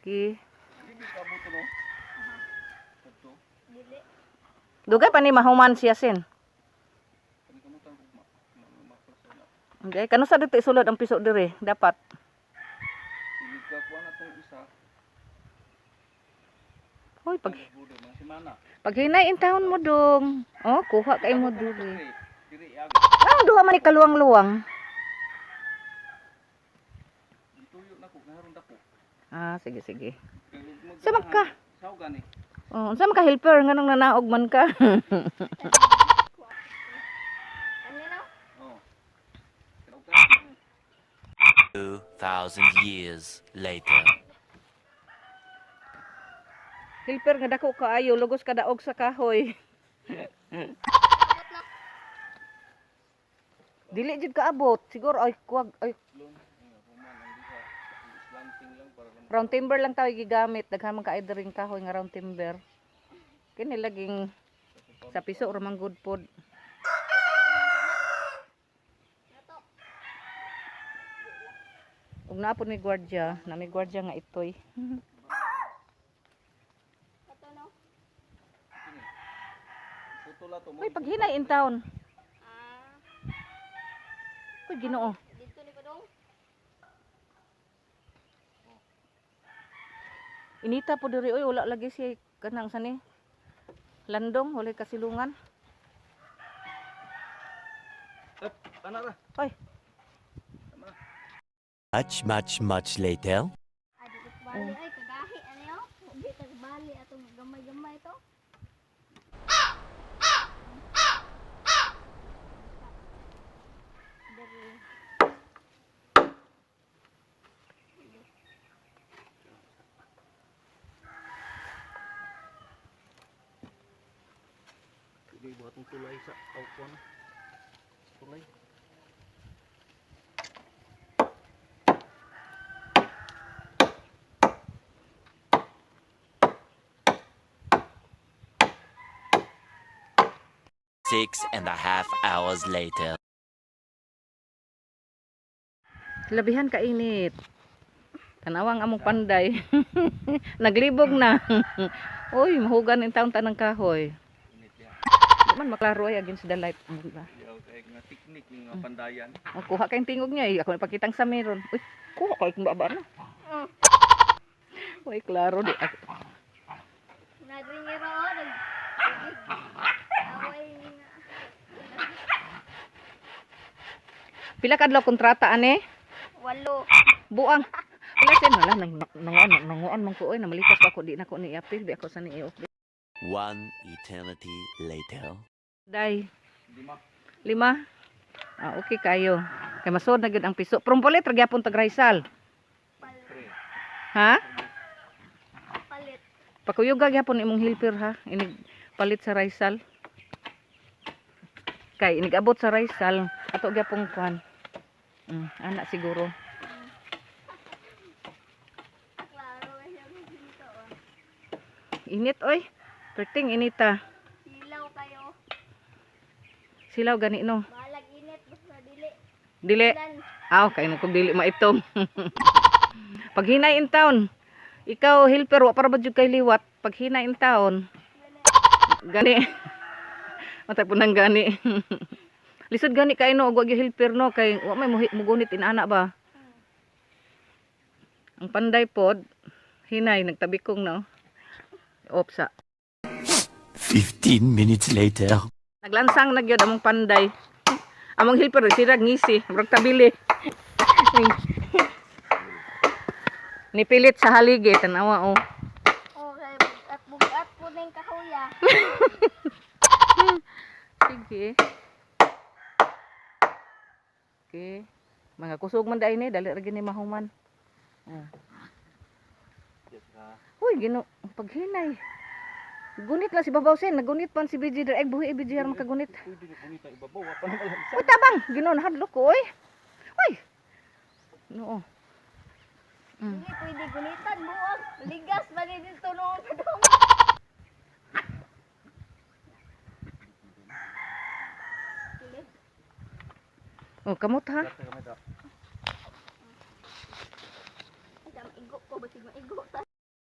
Ki. Dili ka buto no. Ito. Dili. Dugay pa ni mahuman siya sin. Kani kamutan ko maprasona. Hindi, kano sa dito isulod ang piso dire? Dapat. Dili ka kuha na tong isa. Hoy, Budo mga semana. pag hinay in taon mo dong. Oh, kuha kay mo dire. Diri agi. Ah, duha man ni kaluwang-luwang. Tuyo na ko naharon dako. Ah, sige, sige. Kay Sa magka. Saw gani. Oh, unsa man ka helper nganong nanaog man ka? Kanina? Oh. Saw ka. 2,000 years later. Helper nga dako kaayo, lugos ka daog sa kahoy. Abot na. Dili jud kaabot. Siguro ay kuwag ay Lon. Human ang diha. Slanting lang para lang. round timber lang tayo gigamit. Daghan man ka ring kahoy nga round timber. Kini laging sa piso ra man good pod. Nato. Ug naa pod may gwardiya, na may gwardiya nga itoy. Nato no. Putula to mo. Uy, pag hinay in town. Ah, Uy, Ginoo. dito ni padong. Inita po diri oy, wala lagi siya kanang sani. Landong, wala kasilungan. Ana ra. Oy, Much later. Ah, dito bali ay kagahi ano yo? Dito bali atong gamay-gamay to. Dari. Di buat ng tulay sa aukon. Tulay. Six and a half hours later. labihan ka init. Tanawang among panday. Naglibog na. Uy, mahugan in town tanang kahoy. Init ya. Di man maklaro ay against the light. Yaw kay nga teknik ng pandayan. Oh, kuha kayong tingog niya eh. Ako ipakitang sa meron. Uy, kuha kayo kung baba na. Uy, klaro di. Nadringero oh, nag. Away nga. Pila kadlaw kontrata ane? Walo. Buang. Wala sin wala nanguan man ko oy namalipas pa ako di na ko ni apil di ako sa ni i-off. One eternity later. Day, Lima. 5. Ah, okay kayo. Kay masod na gyud ang piso. Prompolet ra gyapon tag Raisal. Palit. Ha? Palit. Pakuyuga gyapon imong helper ha. Inig palit sa Raisal. Kay inig abot sa Raisal ato gyapon kwan. Anak siguro. Klaro siya dito. Oh. Init oy. Perting inita. Silaw kayo. Silaw gani no. Balag init basta dili. Dili. Ulan. Aw kay no kung dili maitong. Pag hinay in town, ikaw helper wa para ba jud kay liwat. Pag hinay in town, gani. Matay po nang gani. Lisod gani kay no, wag helper no kay wa may mugunit inana ba. Ang panday pod hinay nagtabikong no. Opsa. 15 minutes later. Naglansang na gyud among panday. Among helper sirag ngisi, murag tabili. Nipilit sa haligi tanawa oh. Okay, bugat po na yung kahuya. Sige. Okay. Mga kusog man dai ni, dali ra gini mahuman. Yes ha. Uy, gino paghinay. Gunit lang si Babaw Sen, nagunit pan si BG Direk buhi BG har makagunit. Pwede ni kunita ibabaw wa pa naman lang isa. Uy, tabang, ginon hadlok ko oy. Uy. No. Hindi pwede gunitan buwag. Ligas ba ni dito noong padong? Oh, kamot ha. Kami ta.